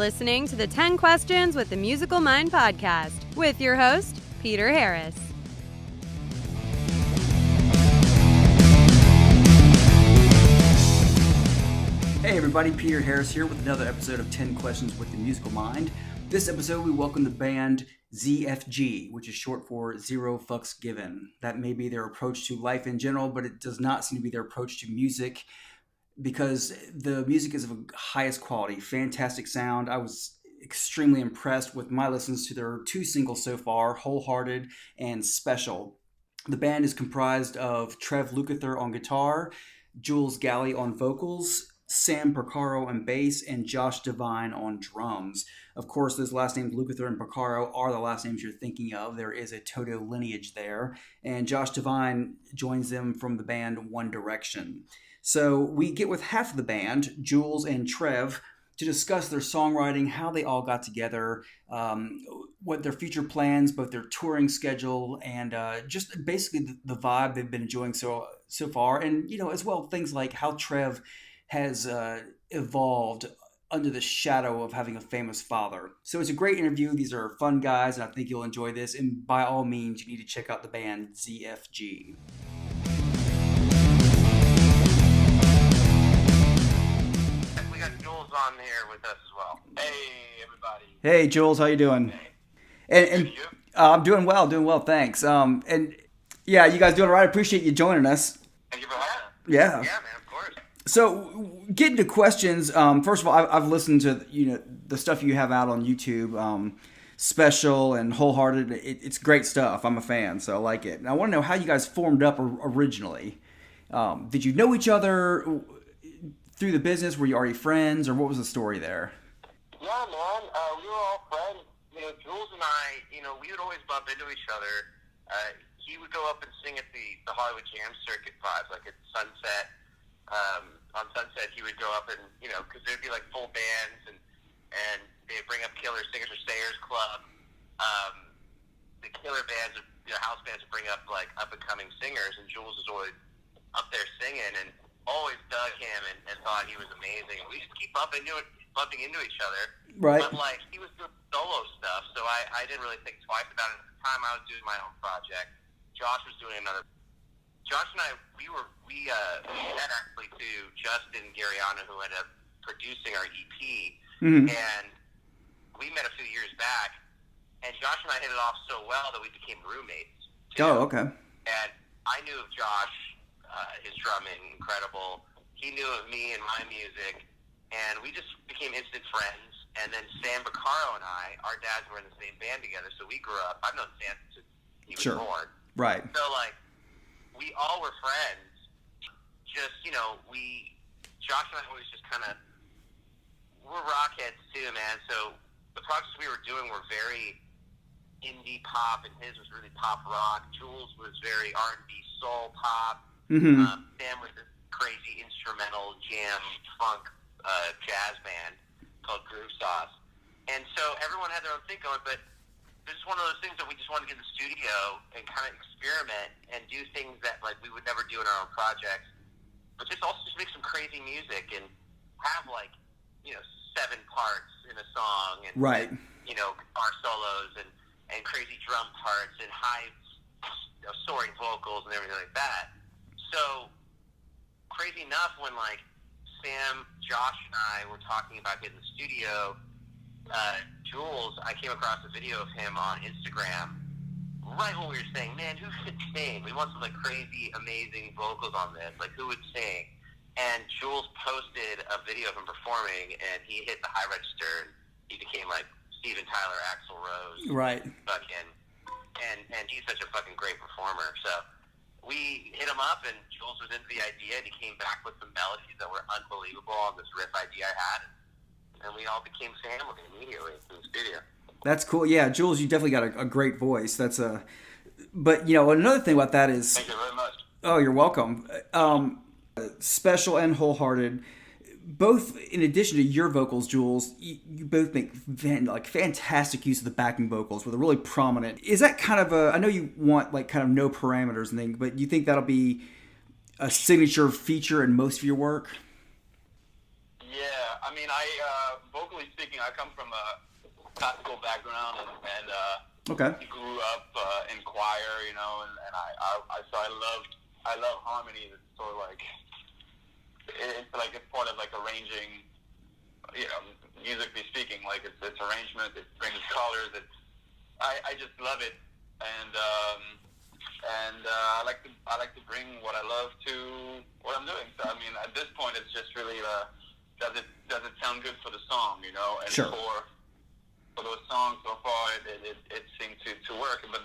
listening to the 10 Questions with the Musical Mind podcast with your host, Peter Harris. Hey everybody, Peter Harris here with another episode of 10 Questions with the Musical Mind. This episode we welcome the band ZFG, which is short for Zero Fucks Given. That may be their approach to life in general, but it does not seem to be their approach to music, because the music is of the highest quality, fantastic sound. I was extremely impressed with my listens to their two singles so far, Wholehearted and Special. The band is comprised of Trev Lukather on guitar, Jules Galli on vocals, Sam Porcaro on bass, and Josh Devine on drums. Of course, those last names, Lukather and Porcaro, are the last names you're thinking of. There is a Toto lineage there. And Josh Devine joins them from the band One Direction. So we get with half of the band, Jules and Trev, to discuss their songwriting, how they all got together, what their future plans, both their touring schedule, and just basically the vibe they've been enjoying so far. And, as well, things like how Trev has evolved under the shadow of having a famous father. So it's a great interview. These are fun guys, and I think you'll enjoy this. And by all means, you need to check out the band ZFG. We got Jules on here with us as well. Hey, everybody. Hey, Jules, how you doing? And you? I'm doing well, thanks. And yeah, you guys doing all right? I appreciate you joining us. Thank you for having us. Yeah. Yeah, man, of course. So, getting to questions. First of all, I've listened to the stuff you have out on YouTube, Special and Wholehearted. It's great stuff. I'm a fan, so I like it. And I want to know how you guys formed up originally. Did you know each other through the business? Were you already friends, or what was the story there? Yeah, man. We were all friends. Jules and I, we would always bump into each other. He would go up and sing at the Hollywood Jam Circuit vibes, like at Sunset. On Sunset, he would go up and, because there'd be like full bands and they'd bring up Killer Singers or Sayers Club. The killer bands, house bands would bring up like up and coming singers, and Jules was always up there singing and always dug him and thought he was amazing. We used to keep bumping into each other. Right. But like he was doing solo stuff, so I didn't really think twice about it. At the time, I was doing my own project. Josh was doing another. Josh and I, we met actually to Justin Gariano, who ended up producing our EP, and we met a few years back, and Josh and I hit it off so well that we became roommates. Too. Oh, okay. And I knew of Josh, his drumming, incredible. He knew of me and my music, and we just became instant friends. And then Sam Porcaro and I, our dads were in the same band together, so we grew up. I've known Sam since he was born. Right. So, like, we all were friends. Just, Josh and I always just kind of, we're rockheads too, man. So the projects we were doing were very indie pop, and his was really pop rock. Jules was very R&B soul pop. Sam was this crazy instrumental jam funk jazz band called Groove Sauce. And so everyone had their own thing going, but it's just one of those things that we just wanted to get in the studio and kind of experiment and do things that like we would never do in our own projects, but just also just make some crazy music and have like 7 parts in a song and guitar solos and crazy drum parts and high soaring vocals and everything like that. So crazy enough, when like Sam, Josh, and I were talking about getting the studio, Jules, I came across a video of him on Instagram right when we were saying, man, who could sing? We want some like crazy, amazing vocals on this. Like, who would sing? And Jules posted a video of him performing, and he hit the high register, and he became like Steven Tyler, Axl Rose. Right. And he's such a fucking great performer. So we hit him up, and Jules was into the idea, and he came back with some melodies that were unbelievable on this riff idea I had. And we all became family immediately in the studio. That's cool. Yeah, Jules, you definitely got a great voice. But another thing about that is. Thank you very much. Oh, you're welcome. Special and Wholehearted, both in addition to your vocals, Jules, you both make fantastic use of the backing vocals with a really prominent. Is that kind of I know you want like kind of no parameters and things, but you think that'll be a signature feature in most of your work? Yeah, I mean, vocally speaking, I come from a classical background, and Okay. grew up in choir, you know, and I love harmony. It's sort of like it's part of like arranging, you know, musically speaking, like it's arrangement. It brings colors. I just love it, and I like to bring what I love to what I'm doing. So I mean, at this point, it's just really does it sound good for the song, you know? And sure. For those songs so far, it seemed to work. But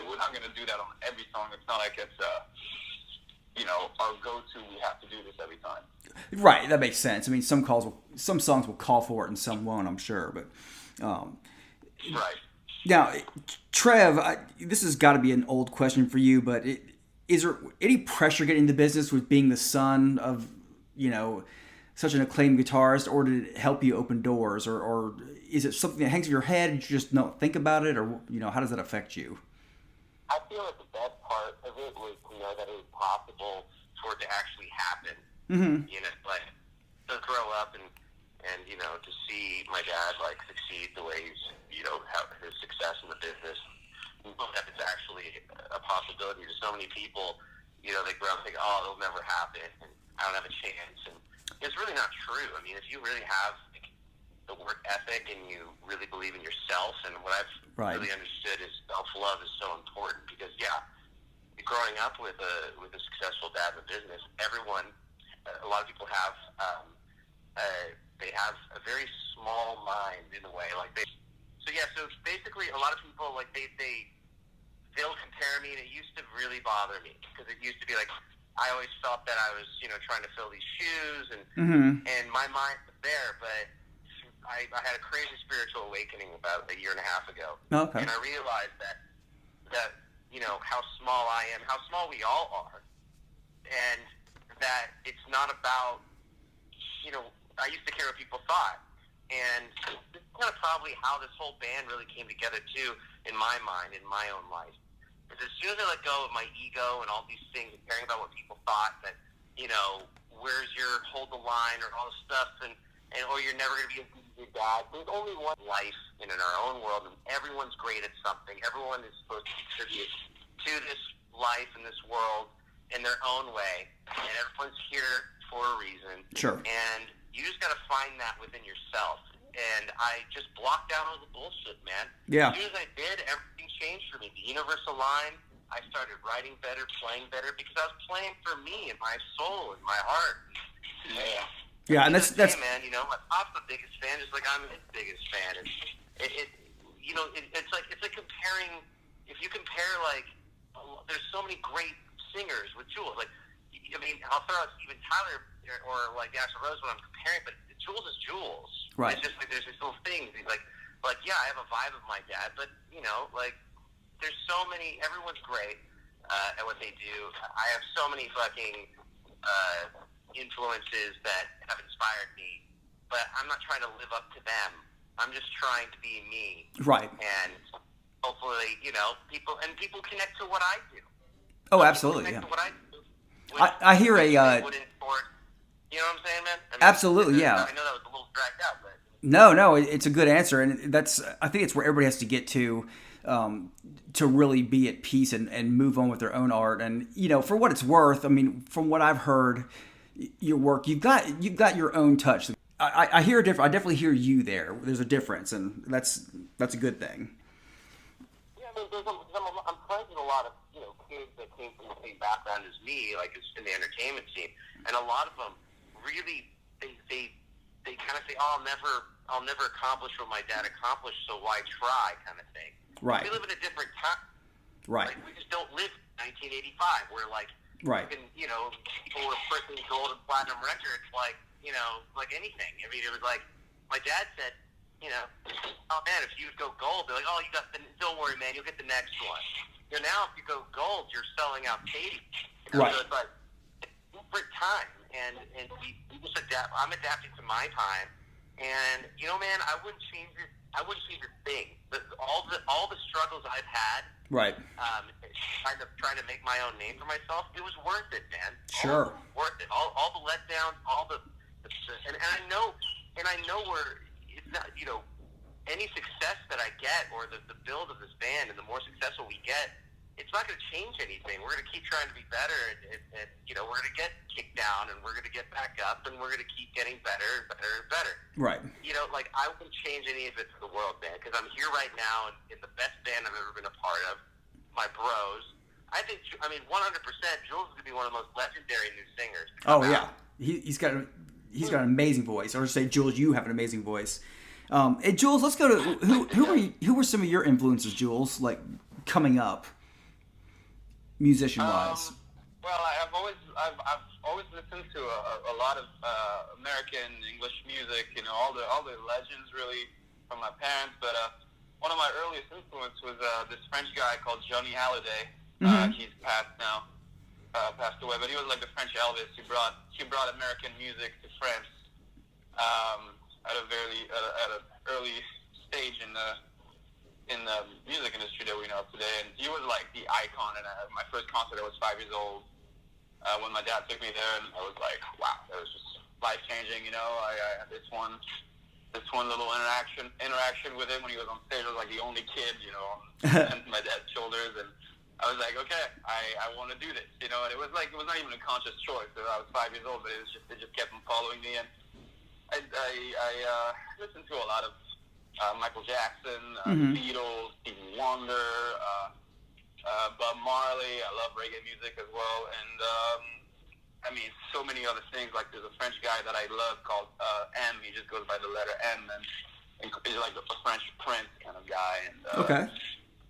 we're not going to do that on every song. It's not like it's you know, our go-to. We have to do this every time. Right, that makes sense. I mean, some songs will call for it and some won't, I'm sure. But right. Now, Trev, this has got to be an old question for you, but is there any pressure getting into business with being the son of, you know, such an acclaimed guitarist, or did it help you open doors, or is it something that hangs in your head and you just don't think about it, or, you know, how does that affect you? I feel like the best part of it was to know that it was possible for it to actually happen. Mm-hmm. You know, like to grow up and you know, to see my dad like succeed the way he's, you know, have his success in the business. That it's actually a possibility to so many people. You know, they grow up and think, oh, it'll never happen, and I don't have a chance. And it's really not true. I mean, if you really have like, the work ethic and you really believe in yourself, and what I've really understood is self-love is so important, because growing up with a successful dad in the business, a lot of people have they have a very small mind in a way. So basically a lot of people like they'll compare me, and it used to really bother me, because it used to be like I always felt that I was, you know, trying to fill these shoes, and and my mind was there, but I had a crazy spiritual awakening about a year and a half ago. Okay. And I realized that you know, how small I am, how small we all are, and that it's not about, you know, I used to care what people thought, and this is kind of probably how this whole band really came together too, in my mind, in my own life. Because as soon as I let go of my ego and all these things and caring about what people thought, that, you know, where's your hold the line or all this stuff, and or you're never going to be a good dad. There's only one life in our own world, and everyone's great at something. Everyone is supposed to contribute to this life and this world in their own way, and everyone's here for a reason. Sure. And you just got to find that within yourself. And I just blocked out all the bullshit, man. Yeah. As soon as I did, everything changed for me. The universe aligned. I started writing better, playing better, because I was playing for me and my soul and my heart. Yeah. Yeah, and that's man, you know, I'm the biggest fan, just like I'm his biggest fan. And you know, it's like comparing. If you compare, like, there's so many great singers with Jules. Like, I mean, I'll throw out Steven Tyler or like Axl Rose when I'm comparing, but Jules is Jules. Right. It's just like there's these little things. He's like yeah, I have a vibe of my dad, but you know, like there's so many. Everyone's great at what they do. I have so many fucking influences that have inspired me, but I'm not trying to live up to them. I'm just trying to be me. Right. And hopefully, you know, people connect to what I do. Oh, absolutely. Yeah. To what I do. I hear a. You know what I'm saying, man? I mean, absolutely, yeah. I know that was a little dragged out, but No, it's a good answer, and I think it's where everybody has to get to really be at peace and move on with their own art. And you know, for what it's worth, I mean, from what I've heard, your work, you've got your own touch. I hear a different. I definitely hear you there. There's a difference, and that's a good thing. Yeah, I'm friends with a lot of, you know, kids that came from the same background as me, like in the entertainment scene, and a lot of them really they kind of say, oh, I'll never accomplish what my dad accomplished, so why try, kind of thing. Right. We live in a different time. Right. Like, we just don't live in 1985, where like, right. You know, people were printing gold and platinum records, like, you know, like anything. I mean, it was like, my dad said, you know, oh man, if you go gold, they're like, oh, don't worry, man, you'll get the next one. You know, now if you go gold, you're selling out stadiums. You know? Right. So it's like, different time. And we just adapt. I'm adapting to my time, and you know, man, I wouldn't change it. I wouldn't change a thing. All the struggles I've had, right? Trying to make my own name for myself, it was worth it, man. Sure, worth it. All the letdowns, and I know and I know it's not, any success that I get or the build of this band, and the more successful we get, it's not going to change anything. We're going to keep trying to be better, and we're going to get kicked down, and we're going to get back up, and we're going to keep getting better and better and better. Right. I wouldn't change any of it for the world, man, because I'm here right now in the best band I've ever been a part of, my bros. I think, 100%, Jules is going to be one of the most legendary new singers. Oh, yeah. He's got an amazing voice. Or say, Jules, you have an amazing voice. Hey, Jules, let's go to who were some of your influences, Jules, like coming up, musician wise? Well, I've always listened to a lot of American English music. All the legends really from my parents. But one of my earliest influence was this French guy called Johnny Hallyday. He's passed away, but he was like the French Elvis. He brought American music to France. At an early stage in the music industry that we know of today, and he was like the icon. And my first concert, I was 5 years old when my dad took me there, and I was like, wow, that was just life changing. I had this one little interaction with him when he was on stage. I was like the only kid, on my dad's shoulders, and I was like, okay, I want to do this, and it was not even a conscious choice. I was 5 years old, but it just kept on following me. And I listened to a lot of Michael Jackson, the Beatles, Stevie Wonder, Bob Marley. I love reggae music as well, and so many other things. Like there's a French guy that I love called M. He just goes by the letter M, and he's like a French Prince kind of guy. And okay.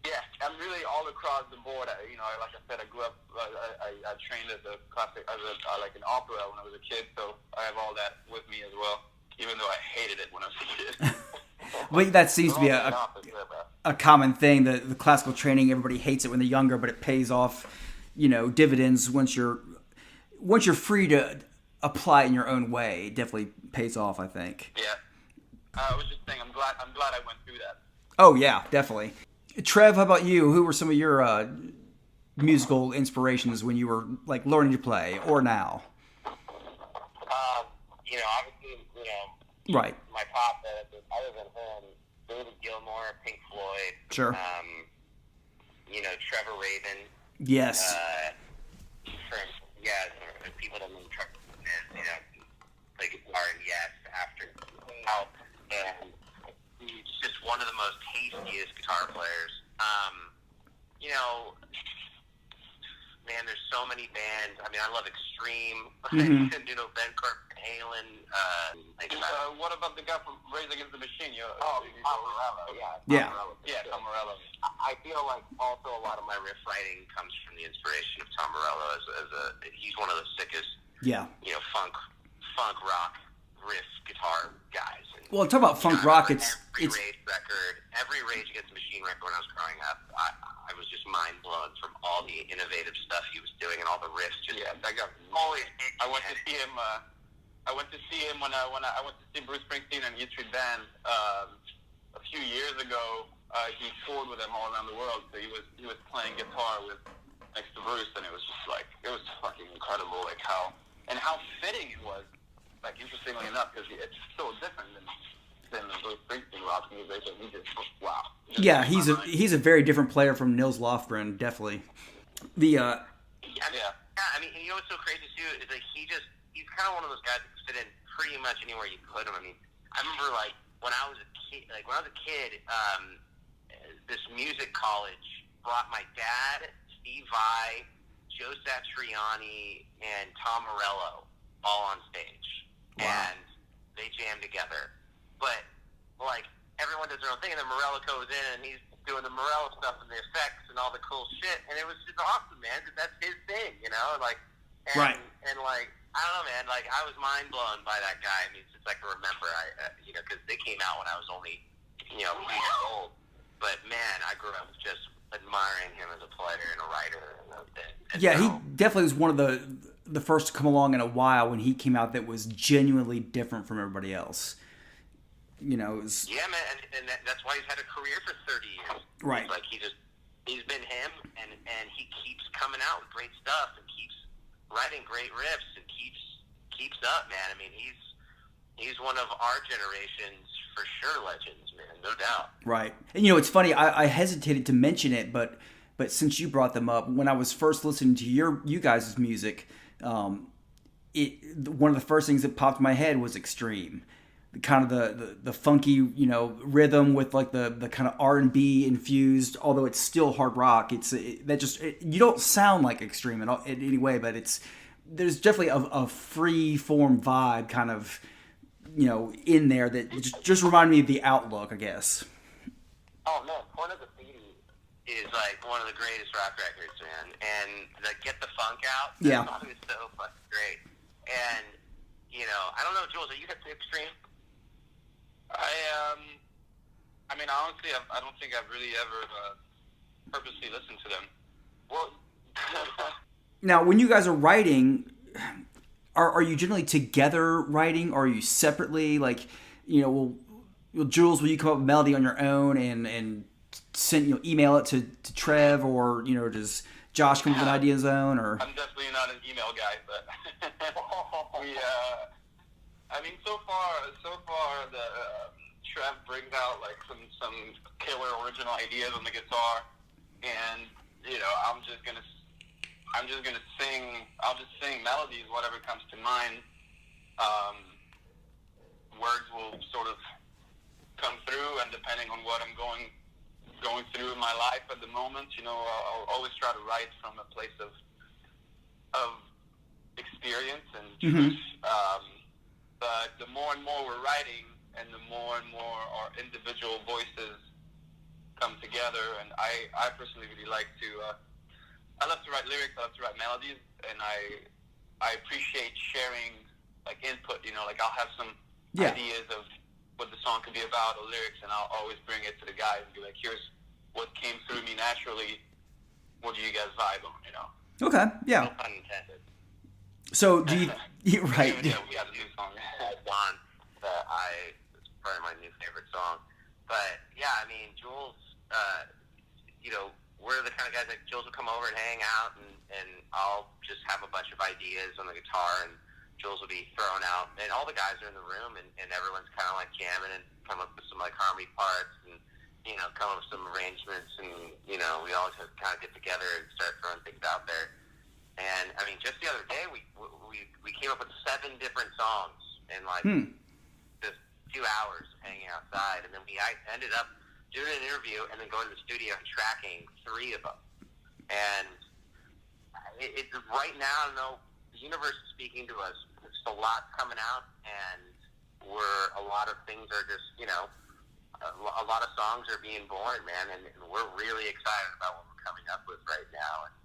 Yeah, I'm really all across the board. Like I said, I grew up. I trained as a classic, like an opera when I was a kid, so I have all that with me as well. Even though I hated it when I was a kid. Well, that seems to be a common thing. The classical training, everybody hates it when they're younger, but it pays off, dividends once you're free to apply it in your own way. It definitely pays off, I think. Yeah, I was just saying, I'm glad I went through that. Oh yeah, definitely. Trev, how about you? Who were some of your musical inspirations when you were like learning to play, or now? Obviously, right. My pop, other than him, David Gilmour, Pink Floyd. Sure. Trevor Rabin. Yes. People don't know who Trevor Rabin is. Play guitar and Yes after Help, and he's just one of the most tastiest guitar players. Man, there's so many bands. I love Extreme. Ben Halen. What about the guy from Rage Against the Machine? Tom Morello. Yeah. Tom Morello. I feel like also a lot of my riff writing comes from the inspiration of Tom Morello. He's one of the sickest. Yeah. Funk rock riff guitar guys. And, well, talk about funk rock. It's Rage record, every Rage Against the Machine record when I was growing up. I was just mind blown from all the innovative stuff he was doing and all the riffs. That got always. I went to see him. I went to see him when I went to see Bruce Springsteen and E Street Band a few years ago. He toured with them all around the world, so he was playing guitar next to Bruce, and it was just like it was fucking incredible, like how fitting it was. Like interestingly enough, because it's so different than the Bruce Springsteen rock music, and he just wow. Yeah, he's a very different player from Nils Lofgren, definitely. Yeah. What's so crazy too is like he's kind of one of those guys that can fit in pretty much anywhere you put him. I remember like when I was a kid, this music college brought my dad, Steve Vai, Joe Satriani, and Tom Morello all on stage. Wow. And they jammed together. But like everyone does their own thing, and then Morello goes in and he's doing the Morello stuff and the effects and all the cool shit, and it was just awesome, man. That's his thing, right. And like I don't know, man. Like I was mind blown by that guy. Since I can remember, because they came out when I was only, 3 years old. But man, I grew up just admiring him as a player and a writer. And he definitely was one of the first to come along in a while when he came out that was genuinely different from everybody else. It was... Yeah, man, and that's why he's had a career for 30 years. Right. Like he's been him, and he keeps coming out with great stuff and keeps writing great riffs and keeps up, man. He's he's one of our generation's for sure legends, man, no doubt. Right. And it's funny, I hesitated to mention it, but since you brought them up, when I was first listening to you guys' music, one of the first things that popped in my head was Extreme. Kind of the funky, rhythm with like the kind of R&B infused, although it's still hard rock. You don't sound like Extreme in any way, but there's definitely a free form vibe kind of, in there that just reminded me of the Outlook, I guess. Oh man, Point of the Graffiti is like one of the greatest rock records, man. And the Get the Funk Out, that song is so fucking great. And I don't know, Jules, are you hip to Extreme? I mean, honestly, I don't think I've really ever purposely listened to them. Well, now, when you guys are writing, are you generally together writing, or are you separately? Like, Jules, will you come up with a melody on your own and send email it to Trev, or does Josh come up with an idea on his own? Or I'm definitely not an email guy, but I mean, so far, the Trev brings out like some killer original ideas on the guitar, and I'm just gonna sing. I'll just sing melodies, whatever comes to mind. Words will sort of come through, and depending on what I'm going through in my life at the moment, I'll always try to write from a place of experience and truth. But the more and more we're writing, and the more and more our individual voices come together, and I personally really like to. I love to write lyrics. I love to write melodies, and I appreciate sharing like input. Like I'll have some ideas of what the song could be about, or lyrics, and I'll always bring it to the guys and be like, "Here's what came through me naturally. What do you guys vibe on?" Okay, yeah. No pun intended. So do you? Right. Yeah, we have a new song. One that it's probably my new favorite song. But yeah, I mean, Jules, we're the kind of guys that Jules will come over and hang out, and I'll just have a bunch of ideas on the guitar, and Jules will be throwing out, and all the guys are in the room, and everyone's kind of like jamming and come up with some like harmony parts, and come up with some arrangements, and we all just kind of get together and start throwing things out there. And I mean, just the other day we came up with 7 different songs in like just 2 hours of hanging outside, and then I ended up doing an interview and then going to the studio and tracking 3 of them. And it's right now, the universe is speaking to us. There's a lot coming out, and a lot of things are just a lot of songs are being born, man, and we're really excited about what we're coming up with right now. And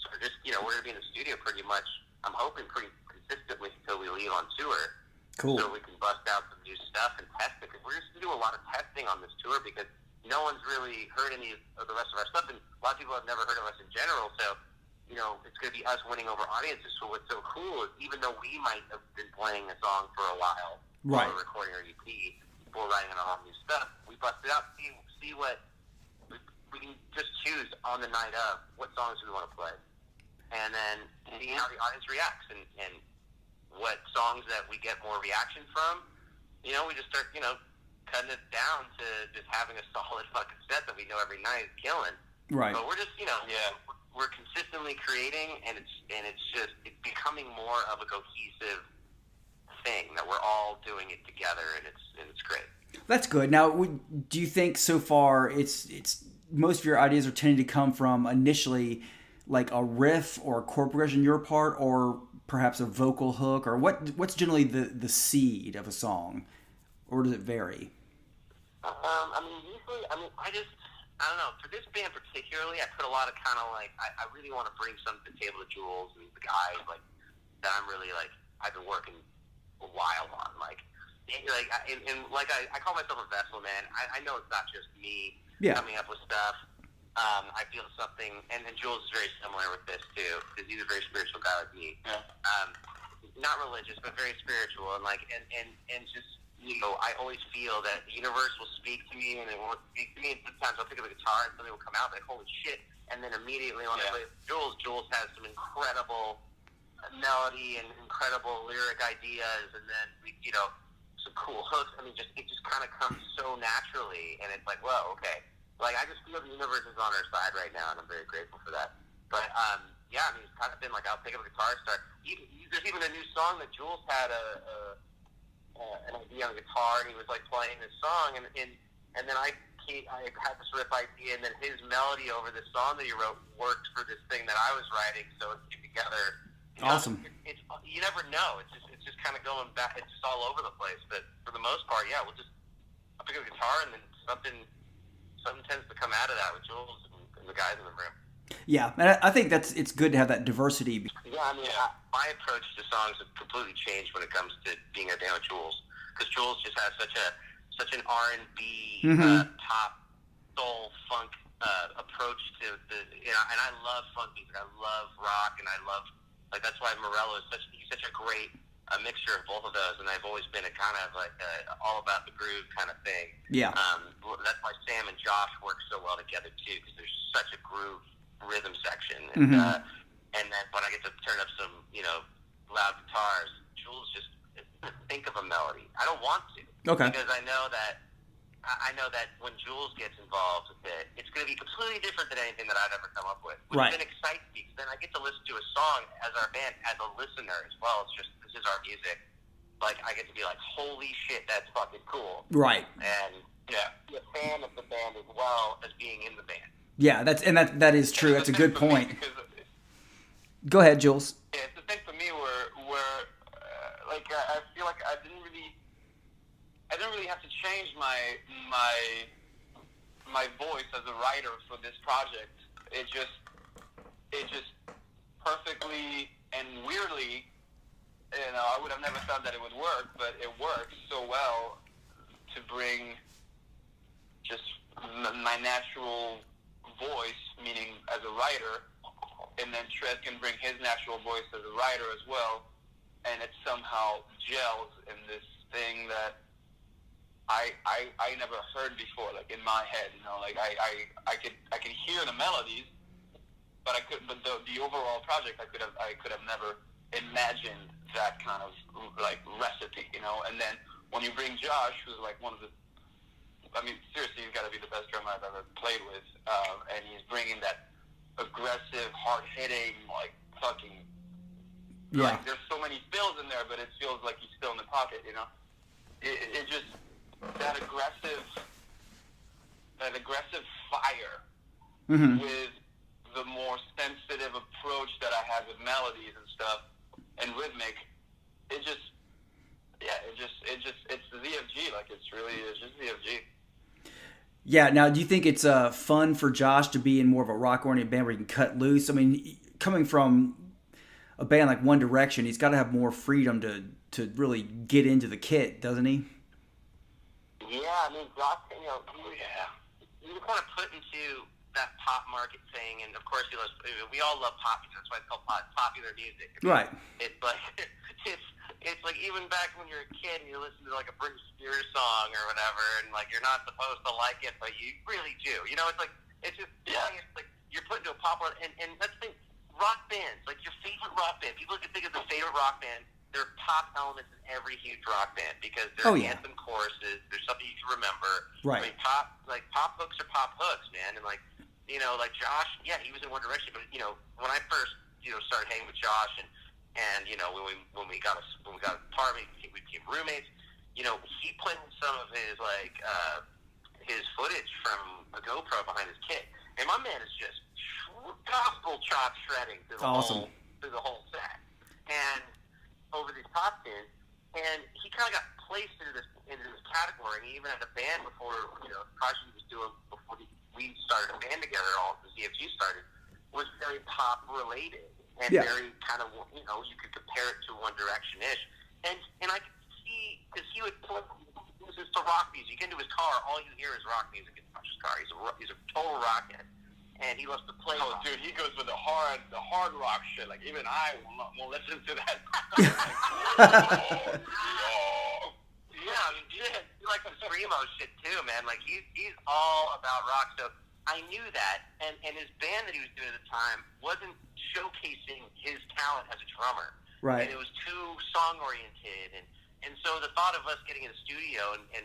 so we're just we're gonna be in the studio pretty much. I'm hoping pretty consistently until we leave on tour. Cool. So we can bust out some new stuff and test it, because we're just going to do a lot of testing on this tour, because no one's really heard any of the rest of our stuff, and a lot of people have never heard of us in general. So it's going to be us winning over audiences. So what's so cool is, even though we might have been playing a song for a while, right, while we're recording our EP, before writing on all new stuff, we bust it out, see what we can just choose on the night of what songs we want to play, and then see how the audience reacts, and what songs that we get more reaction from, we just start, cutting it down to just having a solid fucking set that we know every night is killing. Right. But we're just, we're consistently creating, and it's becoming more of a cohesive thing that we're all doing it together, and it's great. That's good. Now, do you think so far it's most of your ideas are tending to come from initially like a riff or a chord progression on your part, or perhaps a vocal hook, or what's generally the seed of a song, or does it vary? Usually, I don't know. For this band particularly, I put a lot of kind of like, I really want to bring something to the table to Jules and the guys, like, that I'm really like, I've been working a while on, I call myself a vessel, man. I know it's not just me coming up with stuff. I feel something, and Jules is very similar with this too, because he's a very spiritual guy like me. Yeah. Not religious, but very spiritual, and just I always feel that the universe will speak to me, and it won't speak to me. And sometimes I'll pick up a guitar and something will come out, like holy shit! And then immediately when I play with Jules has some incredible melody and incredible lyric ideas, and then some cool hooks. I mean, it just kind of comes so naturally, and it's like, whoa, okay. Like, I just feel the universe is on our side right now, and I'm very grateful for that. But, yeah, I mean, it's kind of been like, I'll pick up a guitar, start. There's even a new song that Jules had an idea on the guitar, and he was, like, playing this song, and then I had this riff idea, and then his melody over this song that he wrote worked for this thing that I was writing, so it came together. Awesome. You never know. It's just kind of going back. It's just all over the place. But for the most part, yeah, I'll pick up a guitar, and then something tends to come out of that with Jules and the guys in the room. Yeah, and I think it's good to have that diversity. Yeah, I mean, my approach to songs has completely changed when it comes to being a band with Jules, because Jules just has such an R&B pop soul funk approach to and I love funk music. I love rock, and I love, like, that's why Morello is such a great mixture of both of those, and I've always been a kind of like all about the groove kind of thing. Yeah. That's why Sam and Josh work so well together too, because there's such a groove rhythm section, and and then when I get to turn up some loud guitars, Jules just think of a melody. I don't want to, because I know that when Jules gets involved with it, it's going to be completely different than anything that I've ever come up with. Which then excites me, because then I get to listen to a song as our band, as a listener as well. It's just, this is our music. Like, I get to be like, holy shit, that's fucking cool. Right. And be a fan of the band as well as being in the band. Yeah, that is true. That's a good point. Go ahead, Jules. Yeah, it's the thing for me where like, I feel like I didn't really have to change my voice as a writer for this project. It just perfectly and weirdly, I would have never thought that it would work, but it works so well to bring just my natural voice, meaning as a writer, and then Trev can bring his natural voice as a writer as well, and it somehow gels in this thing that I never heard before, like in my head, like I can hear the melodies, but the overall project I could have never imagined that kind of like recipe, and then when you bring Josh, who's like one of the, I mean, seriously, he's got to be the best drummer I've ever played with, and he's bringing that aggressive, hard-hitting, like fucking, like, there's so many fills in there, but it feels like he's still in the pocket, it just, that aggressive fire with the more sensitive approach that I have with melodies and stuff and rhythmic, it's the ZFG, like, it's just ZFG. Yeah, now, do you think it's fun for Josh to be in more of a rock-oriented band where he can cut loose? I mean, coming from a band like One Direction, he's got to have more freedom to really get into the kit, doesn't he? Yeah, I mean, Josh, he was kind of put into that pop market thing, and of course, we all love pop music. That's why it's called popular music. Right. It's like it's like even back when you're a kid and you listen to like a Britney Spears song or whatever, and like you're not supposed to like it, but you really do. It's like it's like you're put into a pop world, and that's the thing. Rock bands, like your favorite rock band. People can think of the favorite rock band. There are pop elements in every huge rock band because there are anthem choruses. There's something you can remember. Right. I mean, pop hooks are pop hooks, man, and like Josh, he was in One Direction, but when I first started hanging with Josh and when we got a apartment, we became roommates. He put in some of his his footage from a GoPro behind his kit, and my man is just gospel chop shredding through the whole set, and over these pop tunes, and he kind of got placed into this category. And he even had a band before the project he was doing before we started a band together. All the ZFG started was very pop related and very kind of you could compare it to One Direction ish, and I could see because he would listen to rock music. You get into his car, all you hear is rock music in Josh's car. He's a total rockhead. And he loves to play. Oh, dude, he goes with the hard rock shit. Like, even I won't listen to that. Yeah, I mean, he likes some screamo shit too, man. Like, he's all about rock. So I knew that, and his band that he was doing at the time wasn't showcasing his talent as a drummer. Right. And it was too song oriented, and And so the thought of us getting in the studio and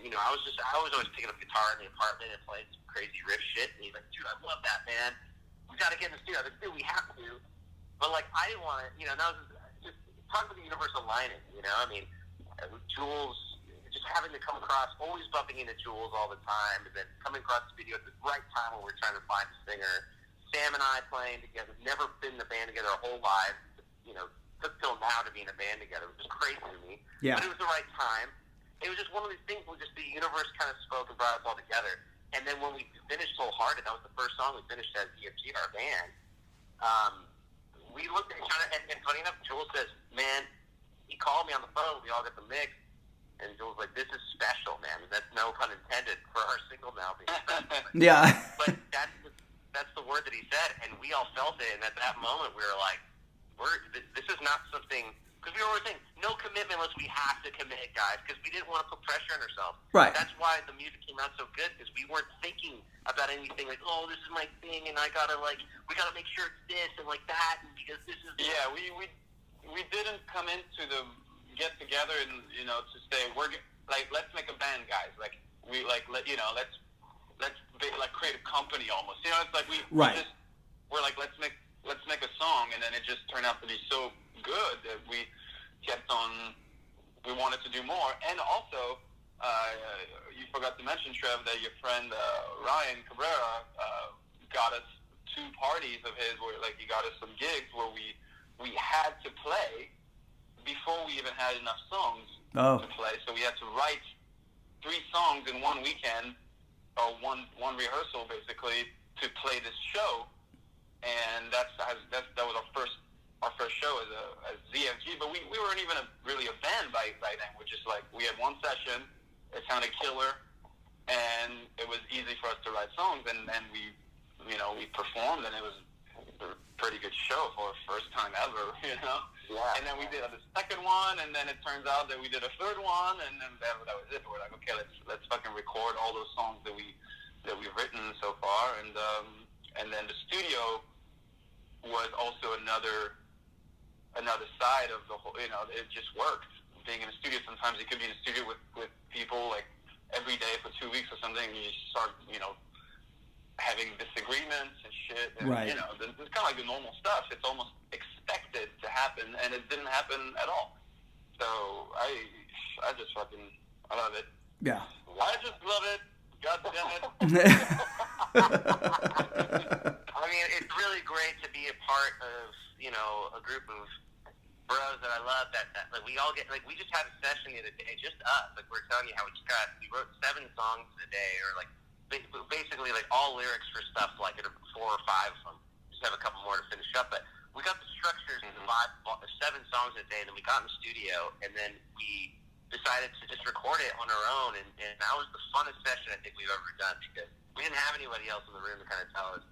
you know, I was always picking up guitar in the apartment and playing some crazy riff shit. And he's like, dude, I love that, man. We got to get in the studio. I was like, dude, we have to. But like, I didn't want to, you know, that was just talk about the universe aligning, you know? I mean, Jules, just having to come across, always bumping into Jules all the time, and then coming across the video at the right time when we're trying to find a singer. Sam and I playing together, never been in a band together our whole lives, you know, took till now to be in a band together, which is crazy to me. Yeah. But it was the right time. It was just one of these things where just the universe kind of spoke and brought us all together. And then when we finished Wholehearted, that was the first song we finished as ZFG, our band, we looked at each other, and funny enough, Jules says, man, he called me on the phone, we all got the mix, and Jules was like, this is special, man. And that's no pun intended for our single now being special. Yeah. But that's the word that he said, and we all felt it, and at that moment we were like, this is not something, because we were always saying, no commitment unless we have to commit, guys, because we didn't want to put pressure on ourselves. Right. That's why the music came out so good, because we weren't thinking about anything like, oh, this is my thing, and we gotta make sure it's this and like that, and because this is... Yeah, we didn't come into the get together and, you know, to say, let's make a band, guys. Like, let's create a company almost. You know, it's like we're like, let's make a song, and then it just turned out to be so good that we kept on. We wanted to do more, and also you forgot to mention, Trev, that your friend Ryan Cabrera got us 2 parties of his where like he got us some gigs where we had to play before we even had enough songs to play. So we had to write 3 songs in one weekend, or one rehearsal basically, to play this show. And that was our first show as ZFG. But we weren't even really a band by then. We're just like, we had one session, it sounded killer, and it was easy for us to write songs. And then we performed, and it was a pretty good show for our first time ever, you know. Yeah. And then we did the second one, and then it turns out that we did a third one, and then that was it. We're like, okay, let's fucking record all those songs that we've written so far, and then the studio was also another side of the whole. You know, it just worked. Being in a studio, sometimes you could be in a studio with people like every day for 2 weeks or something, and you start, you know, having disagreements and shit, and right. You know, it's kind of like the normal stuff. It's almost expected to happen, and it didn't happen at all. So I just fucking, I love it. Yeah. I just love it. God damn it. I mean, it's really great to be a part of, you know, a group of bros that I love that like we all get, like we just had a session the other day, just us, like we're telling you how we wrote 7 songs a day, or like basically like all lyrics for stuff like 4 or 5 of them. Just have a couple more to finish up, but we got the structures to 7 songs a day, and then we got in the studio, and then we decided to just record it on our own, and that was the funnest session I think we've ever done, because we didn't have anybody else in the room to kind of tell us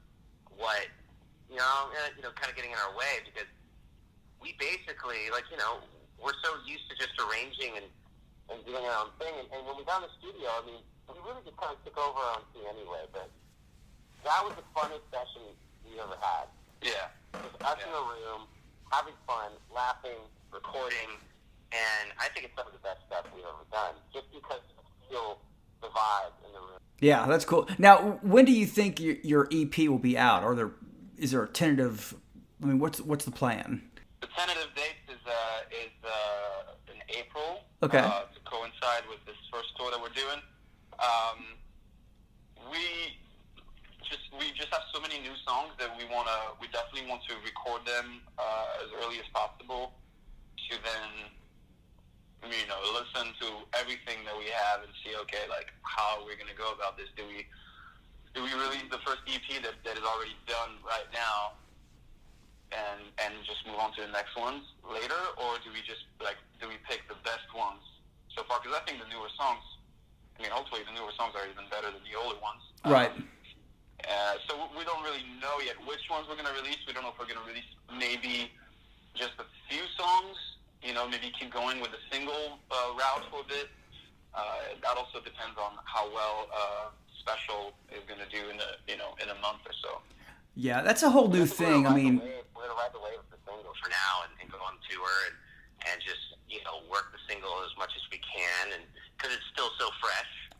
what, you know, kind of getting in our way, because we basically, like, you know, we're so used to just arranging and doing our own thing, and when we got in the studio, I mean, we really just kind of took over our own thing anyway, but that was the funnest session we ever had. Yeah. Just us in a room, having fun, laughing, recording, and I think it's some of the best stuff we've ever done, just because you feel the vibe in the room. Yeah, that's cool. Now, when do you think your EP will be out? Is there a tentative? I mean, what's the plan? The tentative date is in April. Okay. To coincide with this first tour that we're doing. We just have so many new songs that we definitely want to record them as early as possible, to then, you know, listen to everything that we have and see, okay, like, how we're gonna go about this. Do we release the first EP that is already done right now and just move on to the next ones later, or do we pick the best ones so far? Because I think the newer songs, I mean, hopefully the newer songs are even better than the older ones. Right. So we don't really know yet which ones we're going to release. We don't know if we're going to release maybe just a few songs, you know, maybe keep going with the single route for a bit. That also depends on how well Special is going to do in a month or so. Yeah, that's a whole new thing. I mean, we're going to ride the wave of the single for now and go on tour and just, you know, work the single as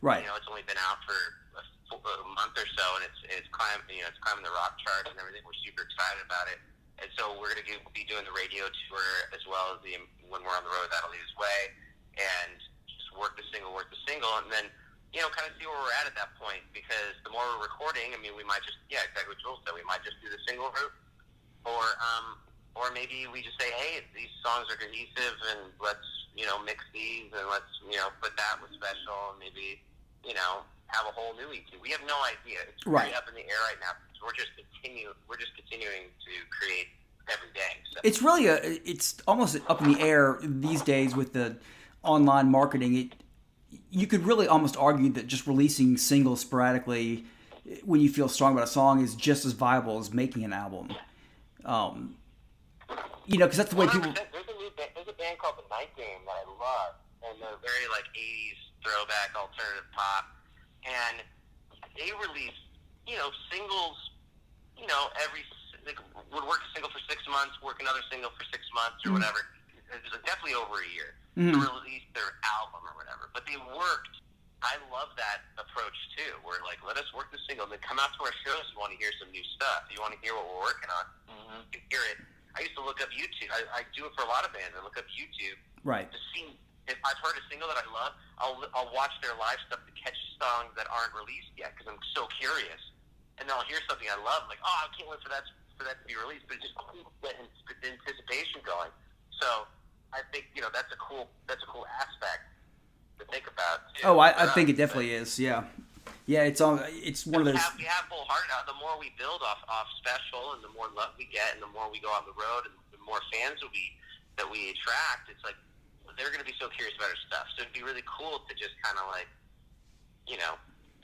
Right. It's only been out for a month or so, and it's climbing the rock charts and everything. We're super excited about it, and so we're going to be doing the radio tour as well as when we're on the road, That'll Lead His Way, and just work the single, and then kind of see where we're at that point. Because the more we're recording, I mean, we might just exactly what Jules said. We might just do the single route, or maybe we just say, hey, these songs are cohesive, and let's mix these, and let's put that with special, and maybe have a whole new EP. We have no idea. It's really up in the air right now. We're just continuing to create every day. So. It's really it's almost up in the air these days with the online marketing. You could really almost argue that just releasing singles sporadically when you feel strong about a song is just as viable as making an album. Because that's the way people. There's a band called The Night Game that I love, and they're very like 80s throwback alternative pop, and they release singles. Would work a single for 6 months, work another single for 6 months or whatever. It was definitely over a year to release their album or whatever. But they worked. I love that approach too. Where like, let us work the single, and then come out to our shows. You want to hear some new stuff. You want to hear what we're working on. You can hear it. I used to look up YouTube. I do it for a lot of bands. I look up YouTube to see if I've heard a single that I love. I'll watch their live stuff to catch songs that aren't released yet because I'm so curious. And then I'll hear something I love, like, oh, I can't wait for that to be released. But it just keeps the anticipation going. So I think that's a cool aspect to think about too. Oh, I think it definitely is. Yeah. It's one of those. We have full heart. The more we build off special, and the more love we get, and the more we go on the road, and the more fans that we attract, it's like they're going to be so curious about our stuff. So it'd be really cool to just kind of like,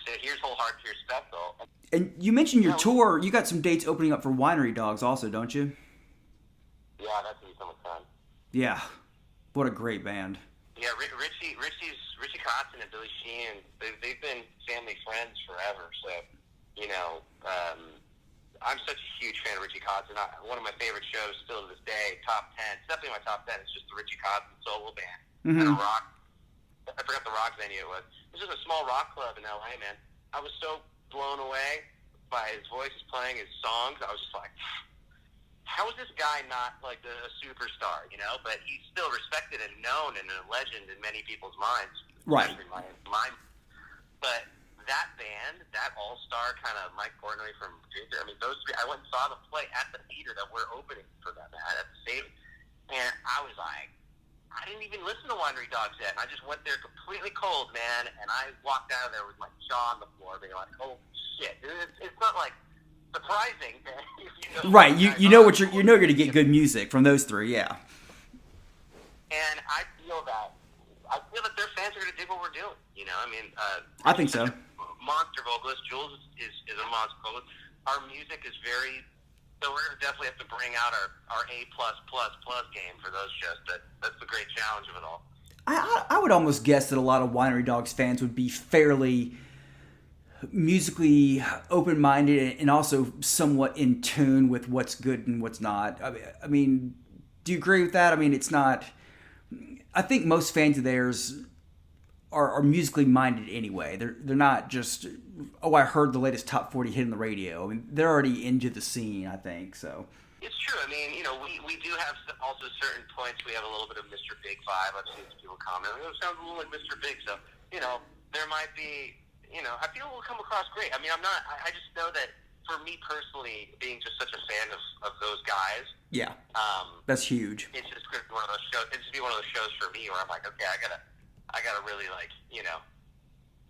say, here's Whole Heart, here's special. And you mentioned your tour. You got some dates opening up for Winery Dogs, also, don't you? Yeah, that's gonna be so much fun. Yeah, what a great band. Yeah, Richie Kotzen and Billy Sheehan, they've been family friends forever. So, I'm such a huge fan of Richie Kotzen. One of my favorite shows still to this day, top 10. It's definitely my top 10. It's just the Richie Kotzen solo band. And a rock. I forgot the rock venue it was. It was just a small rock club in LA, man. I was so blown away by his voice, playing his songs. I was just like, how is this guy not like a superstar, But he's still respected and known and a legend in many people's minds. Right. Mine. But that band, that all-star kind of Mike Portnoy from Ginger, I mean, those three, I went and saw them play at the theater that we're opening for them at the stadium. And I was like, I didn't even listen to Winery Dogs yet. And I just went there completely cold, man. And I walked out of there with my jaw on the floor being like, oh, shit. It's not like surprising. Right, you're going to get good music from those three, yeah. And I feel that their fans are going to dig what we're doing. I think so. Monster vocalist Jules is a monster vocalist. Our music is very. So we're going to definitely have to bring out our A+++ game for those shows. That's the great challenge of it all. I would almost guess that a lot of Winery Dogs fans would be fairly musically open-minded and also somewhat in tune with what's good and what's not. I mean, do you agree with that? I mean, it's not. I think most fans of theirs are musically minded anyway. They're not just, oh, I heard the latest top 40 hit on the radio. I mean, they're already into the scene, I think. So it's true. I mean, we do have also certain points. We have a little bit of Mr. Big vibe. I've seen some people comment, it sounds a little like Mr. Big. So there might be. I feel it will come across great. I mean, I just know that for me personally, being just such a fan of those guys. Yeah. That's huge. It's just one of those shows. It's just be one of those shows for me where I'm like, okay, I gotta really like,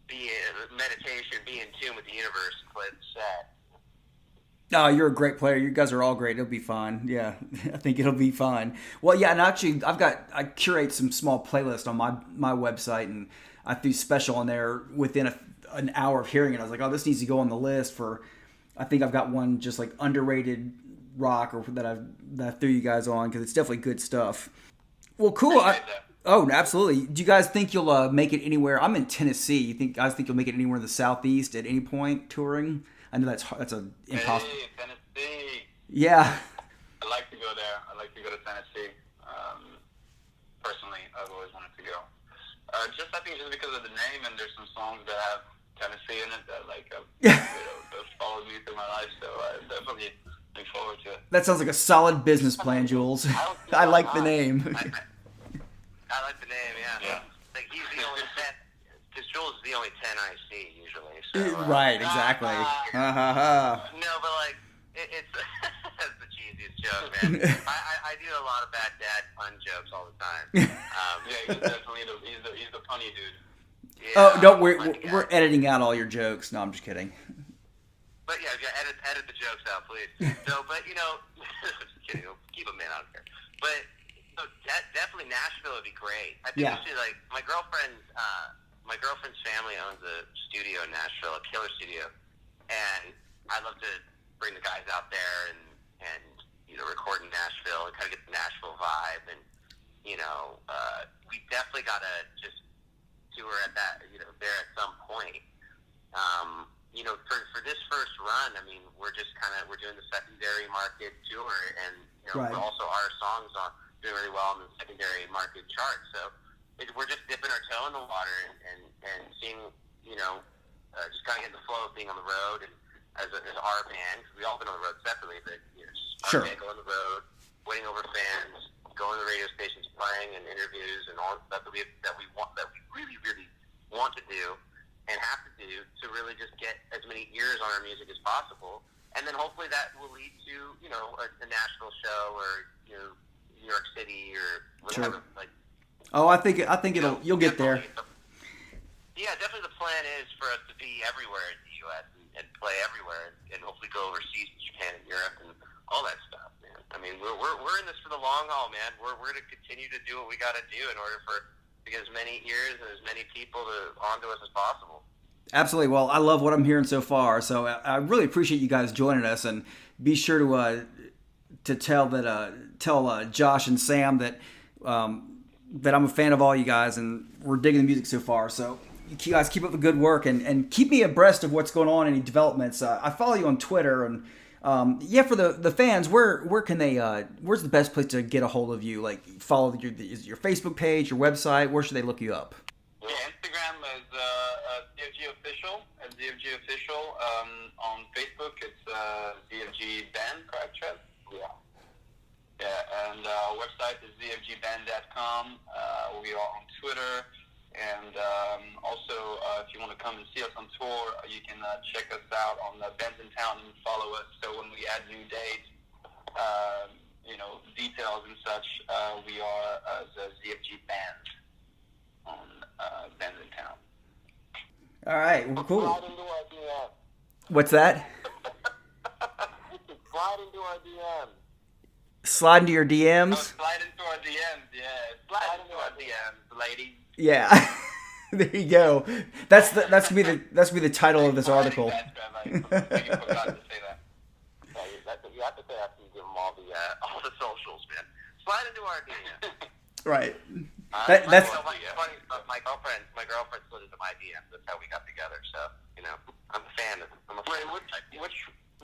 be in meditation, be in tune with the universe, play the set. Oh, you're a great player. You guys are all great. It'll be fun. Yeah, I think it'll be fun. Well, yeah, and actually, I curate some small playlists on my website, and I threw special on there within an hour of hearing it. I was like, oh, this needs to go on the list for. I think I've got one just like underrated rock or that I threw you guys on because it's definitely good stuff. Well, cool. Oh, absolutely. Do you guys think you'll make it anywhere? I'm in Tennessee. You guys think you'll make it anywhere in the Southeast at any point touring? I know that's an impossible. Hey, Tennessee. Yeah. I'd like to go there. I'd like to go to Tennessee. Personally, I've always wanted to go. I think just because of the name, and there's some songs that have Tennessee in it that followed me through my life. So I definitely look forward to it. That sounds like a solid business plan, Jules. I like the name. I like the name. Yeah. Like he's the only 10. Because Jules is the only 10 I see usually. So, right. Exactly. No, but like it's that's the cheesiest joke, man. I do a lot of bad dad pun jokes all the time. He's definitely he's the punny dude. Yeah, don't we're editing out all your jokes. No, I'm just kidding. But yeah, edit the jokes out, please. So, but just kidding. Keep them in out here. But definitely Nashville would be great. I think we should my girlfriend's family owns a studio in Nashville, a killer studio, and I'd love to bring the guys out there and record in Nashville and kind of get the Nashville vibe. And we definitely got to just tour at that there at some point. For this first run, I mean, we're doing the secondary market tour, and also our songs are doing really well on the secondary market chart. So we're just dipping our toe in the water and seeing, just kind of getting the flow of being on the road and as our band. Cause we all been on the road separately, but our band going on the road, waiting over fans, going to the radio stations, playing and interviews and all that we really, really want to do and have to do to really just get as many ears on our music as possible. And then hopefully that will lead to, a Nashville show or, New York City or whatever. Sure. I think you'll get there. Definitely the plan is for us to be everywhere in the U.S. and play everywhere and hopefully go overseas to Japan and Europe and all that stuff, man. I mean, we're in this for the long haul, man. We're going to continue to do what we got to do in order to get as many ears and as many people onto us as possible. Absolutely. Well, I love what I'm hearing so far, so I really appreciate you guys joining us, and be sure to tell Josh and Sam that I'm a fan of all you guys, and we're digging the music so far. So you guys keep up the good work, and keep me abreast of what's going on, any developments. I follow you on Twitter, and for the fans, where can they? Where's the best place to get a hold of you? Like follow your Facebook page, your website. Where should they look you up? Yeah, Instagram is ZFG Official. At ZFG Official. On Facebook, it's ZFG Band, correct, Trev? Yeah. Yeah, and our website is zfgband.com. We are on Twitter. And also, if you want to come and see us on tour, you can check us out on Bands in Town and follow us. So when we add new dates, details and such, we are the ZFG Band on Bands in Town. All right, well, cool. Slide into our DM. What's that? Slide into our DMs. Slide into your DMs? Slide into our DMs, yeah. Slide into our DMs, ladies. Yeah. There you go. That's gonna be the title of this article. I forgot to say that. You have to say after you give them all the socials, man. Slide into our DM. Right. That's funny. My girlfriend slid into my DM. That's how we got together. So I'm a fan.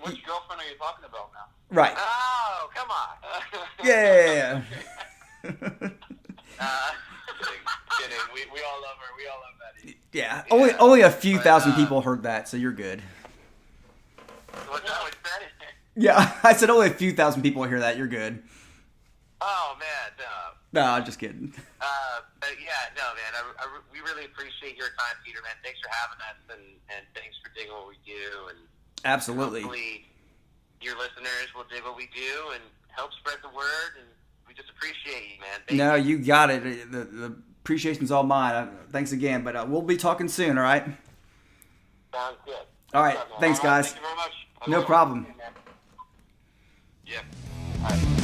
Which girlfriend are you talking about now? Right. Oh, come on. Yeah. Kidding. We all love her. We all love Maddie. Yeah. Only a few thousand people heard that, so you're good. What's that? What's that? Yeah, I said only a few thousand people hear that. You're good. Oh man, no. No, I'm just kidding. But yeah, no, man. We really appreciate your time, Peter. Man, thanks for having us, and thanks for digging what we do, and absolutely. Hopefully, your listeners will dig what we do and help spread the word. And we just appreciate you, man. Thank you. You got it. The appreciation's all mine. Thanks again, but we'll be talking soon. All right. Sounds good. All right. Thanks, guys. Thank you very much. No problem. Yeah. All right.